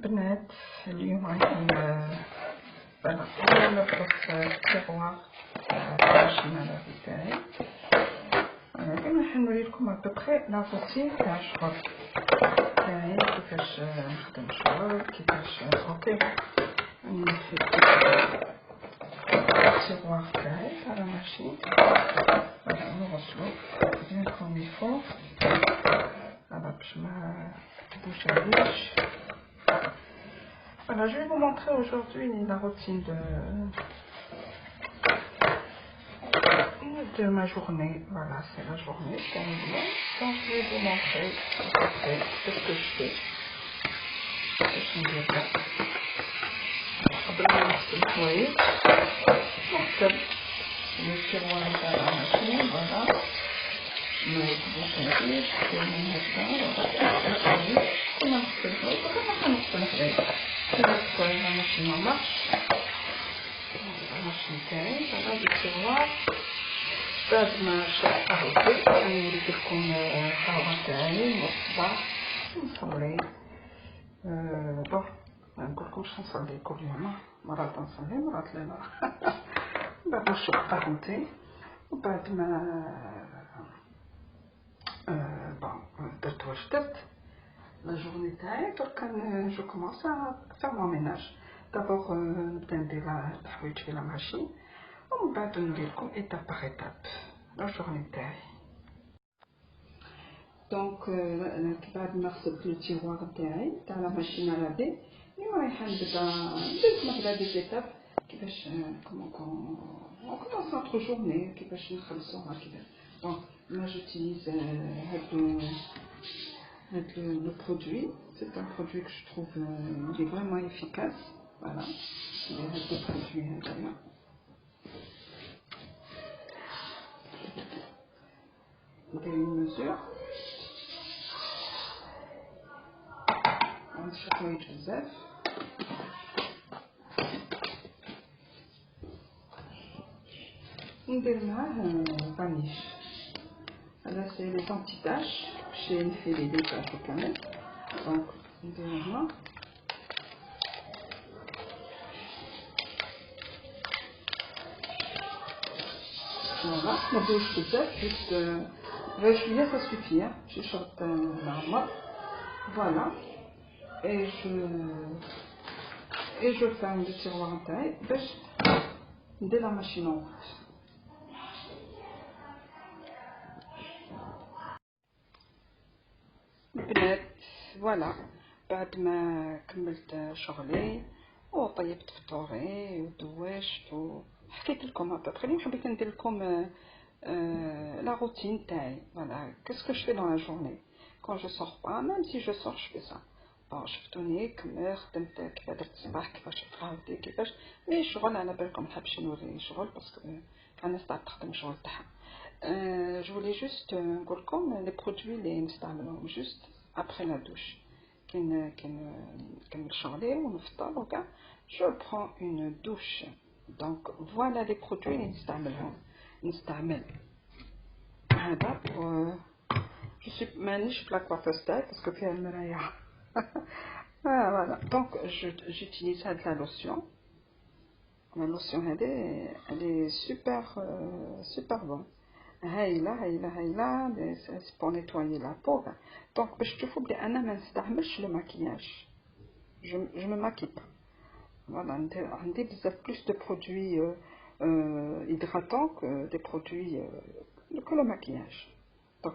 البنات اليوم غادي نبدا في التيغوار تاع الماشينه تاعي. انا كما نوري لكم ابوبخي لا روتين تاع الشغل تاعي، كيفاش نخدم الشغل، كيفاش اوكي نحي التيغوار تاعي تاع لا ماشين. نغسلو بيان كوم يفو باش ما تبوشاليش. Voilà, je vais vous montrer aujourd'hui la routine de ma journée. Voilà, c'est la journée terminée. Donc, je vais vous montrer ce que je fais. Je vais bien. Oui. Donc, le tiroir à la machine, voilà. Je vais vous montrer, je fais mon médecin, voilà. Comment je fais ça? La machine en marche. La machine تاعي هذا التيغوار. بعد ما شربت قهوتي نوريك لكم القهوة تاعي والصباح نصلي. بون ما نقولكمش نصلي كل يوم، مرات نصلي مرات لا. بعد ما شربت قهوتي وبعد ما درت واش درت la journée تاعي درك جو كومونس فير مون ميناج. دابور نبدا ندير الحوايج في لا ماشين ومن بعد نوري لكم ايتاب باغ ايتاب لا جورني تاعي. دونك بعد ما غسلت لو تيغوار تاعي تاع لا ماشين ا لافي رايحه نبدا هكذا دي ايتاب كيفاش كومون كومونس نوتر جورني كيفاش نخلصوها هكذا. دونك moi j'utilise le produit. C'est un produit que je trouve il est vraiment efficace. Voilà, il y a des produits là. Il y a une mesure. On chocolat Joseph. On démarre vanish. Là c'est les anti-taches. J'ai fait les taches quand même. Donc on démarre. Voilà, ma bouche tout ça, juste réjouir, ça suffit, hein. Je chante l'arme, voilà, et je ferme le tiroir en taille, de la machine en route. Voilà, بعد ما كملت شغلي وطيبت فطوري ودوشت وحكيت لكم ابوبخي اليوم حبيت ندير لكم لا روتين تاعي. Voilà, qu'est-ce que je fais dans la journée quand je sors pas, même si je sors je fais ça. bon شفتوني كمل خدمت كيف درت الصباح كيفاش شربت قهوتي كيفاش مي الشغل على بالكم محبش نوري شغل باسكو الناس تاع تخدم الشغل تاعها. جو فولي جوست نقول لكم لي برودوي اللي نستعملهم جوست après la douche. Je prends une douche. Donc voilà les produits je suis maniche la coiffeuse parce que puis elle me l'a. Voilà. Donc j'utilise la lotion. La lotion elle est super bonne. C'est pour nettoyer la peau. Donc je trouve que le maquillage. Je me maquille pas. Voilà, on a plus de produits hydratants que des produits que le maquillage. Donc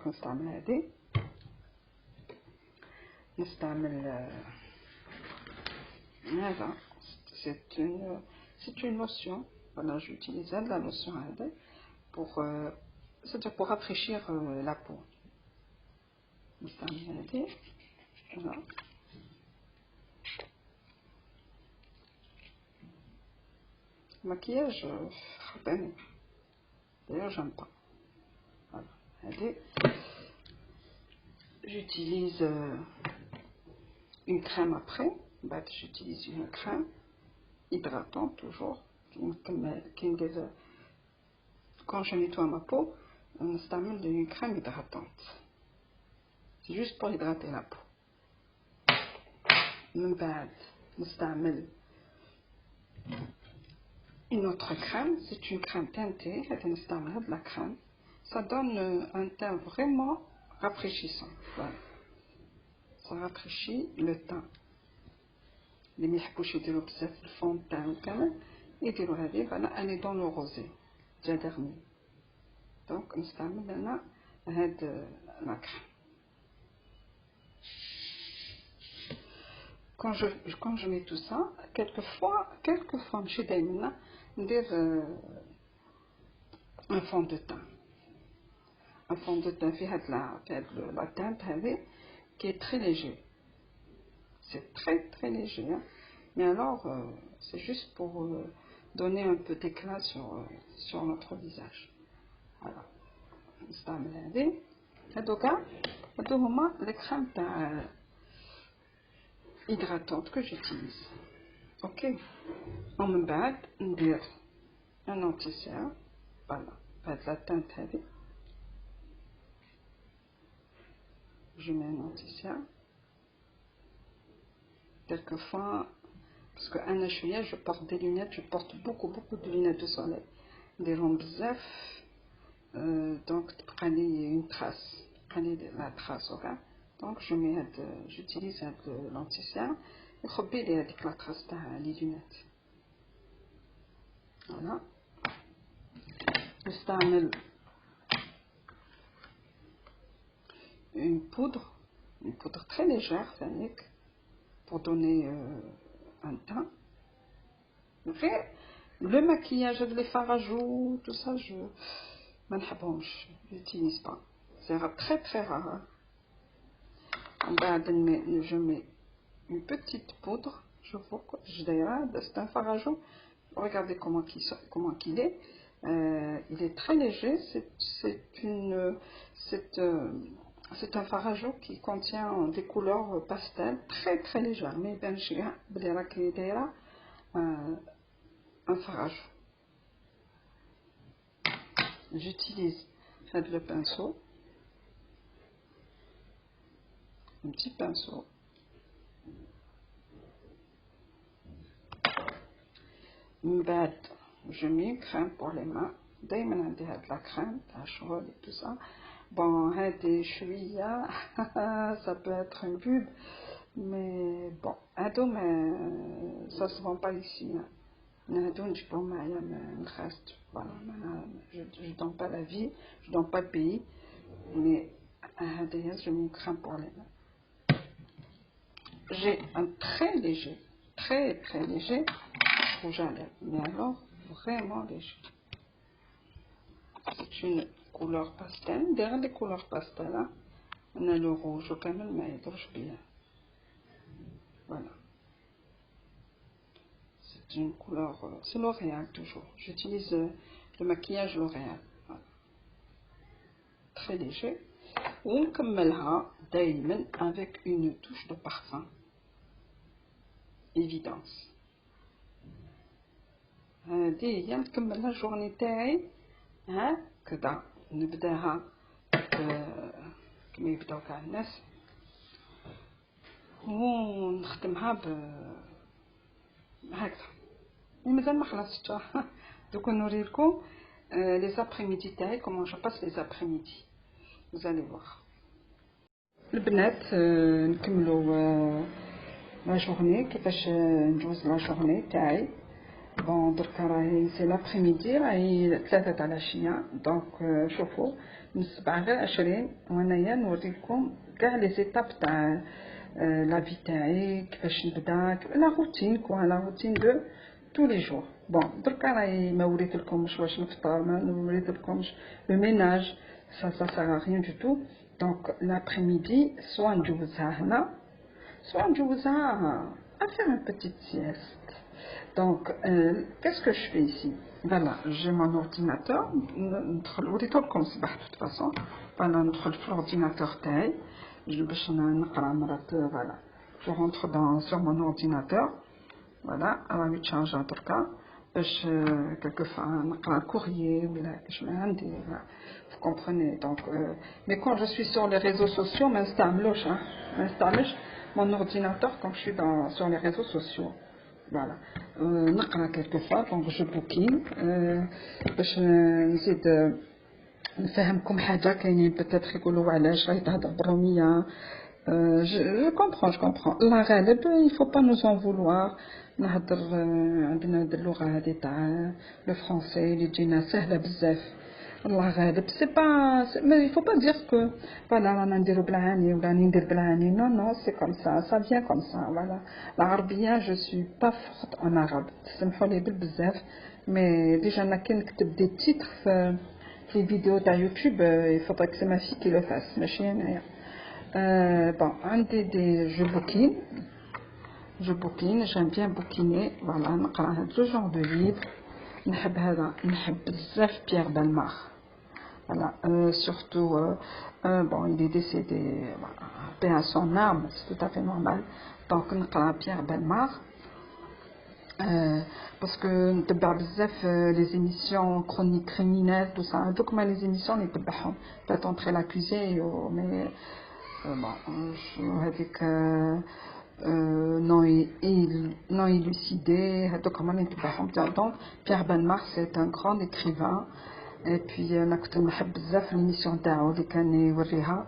c'est une lotion. Voilà, j'utilise la lotion pour c'est-à-dire pour rafraîchir la peau. Voilà. Maquillage, d'ailleurs j'aime pas. Voilà. Allez. J'utilise une crème après. J'utilise une crème hydratante toujours. Quand je nettoie ma peau, on s'amène une crème hydratante. C'est juste pour hydrater la peau. من بعد نستعمل une autre crème, c'est une crème teintée, هذه نستعملها de la crème. Ça donne un teint vraiment rafraîchissant. Voilà. Ça rafraîchit le teint. اللي ما يحبوش يديروا بزاف الفون تاع وكامل يديروا هذه. فانا اني دون لو روزي جا دغمي دونك نستعمل انا هاد لا كريم. quand je mets tout ça quelquefois ماشي دايما ندير un fond de teint. un fond de teint في هاد la teinte هذه qui est très léger. C'est très léger, hein. Mais alors c'est juste pour donner un peu d'éclat sur notre visage. Voilà. نستعمل هذه هادو هما les crèmes تاع hydratantes que j'utilise. Ok. ومن بعد ندير un anti-cerne. Voilà. بهاد la teinte هذه je mets un anti-cerne. Quelquefois, parce que je porte des lunettes, je porte beaucoup de lunettes de soleil, des longs bzaf, donc une trace, la trace, ok? Donc j'utilise l'anti-cerne et je vais la trace des lunettes. Voilà. Je une poudre très légère, pour donner un teint. Le maquillage, les fards à joues, tout ça, je n'utilise pas. C'est très rare. Je mets une petite poudre, je vois quoi, c'est un fard à joues. Regardez comment il est. Il est très léger. C'est un fard à joues qui contient des couleurs pastel très légères. Mais ben j'ai un fard à joues. J'utilise le pinceau, un petit pinceau. Je mets une crème pour les mains. D'ayman de la crème, la chaude et tout ça. Bon, des chouïa, ça peut être une pub, mais bon, ça se vend pas ici. Voilà, je donne pas la vie, je donne pas le pays, mais je mets une crème pour les mains. J'ai un très léger rouge à lèvres, mais alors vraiment léger. C'est une couleur pastel. Derrière les couleurs pastel, hein, on a le rouge, quand même, mais il touche bien. Voilà. C'est une couleur, c'est L'Oréal toujours. J'utilise le maquillage L'Oréal. Voilà. Très léger. On commencera d'ailleurs avec une touche de parfum. Évidence. هذه هي نكملها الجورني تاعي هكذا نبداها كما يبداو كاع الناس ونختمها هكذا. مازال ما خلصتش. دوك نوريلكم لي زابريميدي تاعي كومون جو باس لي زابريميدي. vous allez voir. البنات نكملوا لا جورني كيفاش نجوز لا جورني تاعي. بون دركا راهي سي لابريميدي راهي 3 تاع العشيه. دونك شوفوا من 7 غير 20 وانايا نوريكم كاع لي زيتاب تاع لا في تاعي كيفاش نبدا لا روتين دو tous les jours. بون دركا راهي ما وريتلكمش واش نفطر ما وريتلكمش لو ميناج ça sert à rien du tout. Donc l'après-midi soit نجوزها هنا soit نجوزها à faire une petite sieste. Donc, qu'est-ce que je fais ici? Voilà, j'ai mon ordinateur. De toute façon, voilà, notre ordinateur taille. Voilà, je rentre sur mon ordinateur. Voilà, à la charge en tout cas. Quelquefois, un courrier, vous comprenez. Donc, mais quand je suis sur les réseaux sociaux, m'installe. mon ordinateur quand je suis sur les réseaux sociaux. Voilà. نقرا quelquefois donc je bouquine باش نزيد نفهمكم حاجه كاينين peut-être يقولوا علاش راهي تهضر بالروميه. Je comprends. الله غالب il faut pas nous en vouloir. نهضر عندنا هاد اللغه هذه تاع لو فرونسي اللي تجينا سهله بزاف. الله غالب c'est pas mais il faut pas dire que voilà رانا نديرو بالعاني ولا ندير بالعاني. Non c'est comme ça vient comme ça. Voilà, l'arabe je suis pas forte en arabe تسمحوا لي بالبزاف mais déjà انا كي نكتب des titres في les vidéos تاع يوتيوب il faudrait que c'est ma fille qui le fasse ماشي انايا. Bon, je bouquine, j'aime bien bouquiner. Voilà, نقرا هاد ce genre de livre. نحب بزاف Pierre Bellemare. Voilà, surtout bon, il est décédé, paix à son âme, c'est tout à fait normal. Donc نقرا Pierre Bellemare. Parce que نتبع بزاف les émissions chroniques criminelles tout ça. Donc ما les émissions نتبعهم. Peut-être entrer l'accusé mais bon, هذيك non élucidé هذوك هما اللي نتبعهم. Donc Pierre Bellemare c'est un grand écrivain. Et puis انا كنت نحب بزاف l'émission تاعو اللي كان يوريها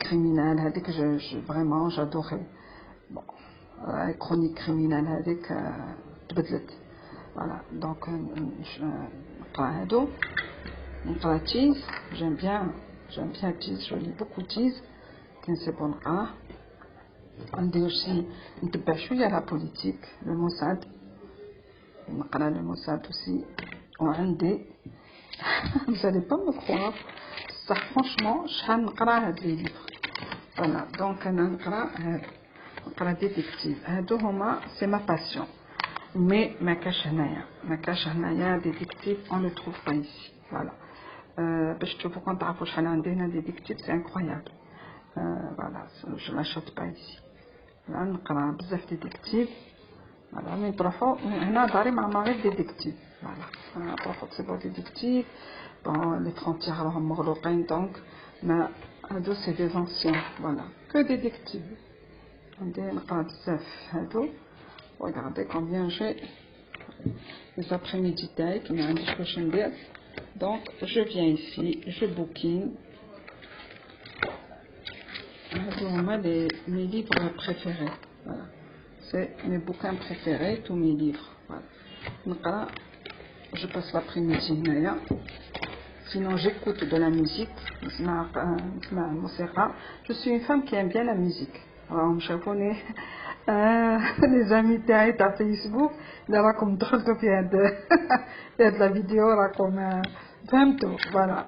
criminelle هذيك vraiment j'adorais. Bon, chronique criminelle هذيك تبدلت. Voilà, donc نقرا هادو نقرا تيز. j'aime bien تيز, je lis beaucoup تيز كان سي بون نقراه. عندي aussi نتبع شويه لا بوليتيك لو موساد نقرا لو موساد aussi. وعندي vous allez pas me croire بصح franchement شحال نقرا هاد لي ليفر. Voilà, donc انا نقرا ديتيكتيف. هادو هما سي ما باسيون مي ما كاش هنايا ديتيكتيف on le trouve pas ici. Voilà, باش تشوفوا كون تعرفوا شحال عندي هنا ديتيكتيف سي انكرويابل. Voilà, je l'achète pas ici. نقرا بزاف ديتيكتيف. Voilà, مي تروحوا هنا داري مع مغرب ديتيكتيف. Voilà, تروحوا تصيبوا ديتيكتيف. Bon, les frontières راهم مغلوقين donc ما هادو سي دي anciens. Voilà, que détective. عندي نقرا بزاف هادو. Regardez combien j'ai les après-midi تاعي كي ما عنديش واش ندير. Donc je viens ici, je bouquine. هادو هما mes livres préférés. Voilà, c'est mes bouquins préférés, tous mes livres. Voilà, نقرا. Je passe l'après-midi هنايا. Sinon j'écoute de la musique. Je suis une femme qui aime bien la musique. راهم شافوني les amis تاعي تاع فيسبوك إذا راكم دخلتوا في هاد لا فيديو راكم فهمتوا. Voilà,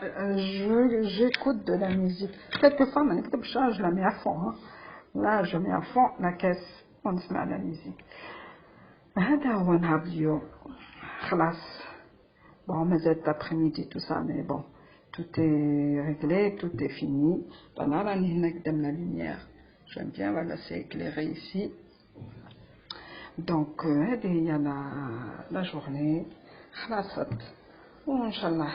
j'écoute de la musique. Quelquefois ما نكتبش je la mets à fond. Là je mets à fond la caisse ونسمع la musique. هذا هو نهار اليوم. خلاص. Bon, mazet l'après-midi, tout ça, mais bon, tout est réglé, tout est fini. Voilà, là, on a la lumière. J'aime bien, voilà, c'est éclairé ici. Donc, il y a la journée. خلاصت. وإنشالله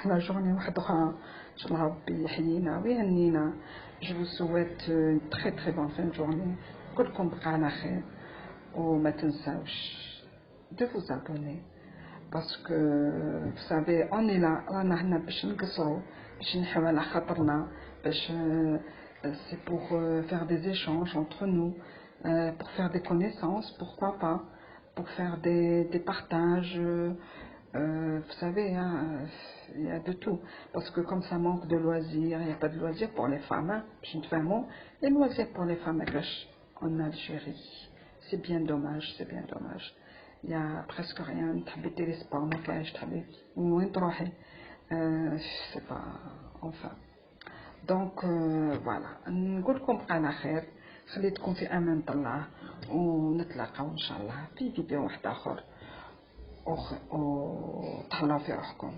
la journée وحدها. إنشالله ربي يحيينا ويهنينا. Je vous souhaite une très bonne fin de journée. كلكم بقى على خير. وما تنساوش de vous abonner. Parce que, vous savez, on est là, c'est pour faire des échanges entre nous, pour faire des connaissances, pourquoi pas, pour faire des partages, vous savez, hein, il y a de tout. Parce que comme ça manque de loisirs, il n'y a pas de loisirs pour les femmes, hein, les loisirs pour les femmes en Algérie, c'est bien dommage, il y a presque rien. تحبي les sports ما كاينش تحبي وين تروحي c'est pas enfin. Donc voilà, نقول لكم بقى على خير. خليتكم في امان الله ونتلاقاو ان شاء الله في فيديو واحد اخر. تهلاو في روحكم.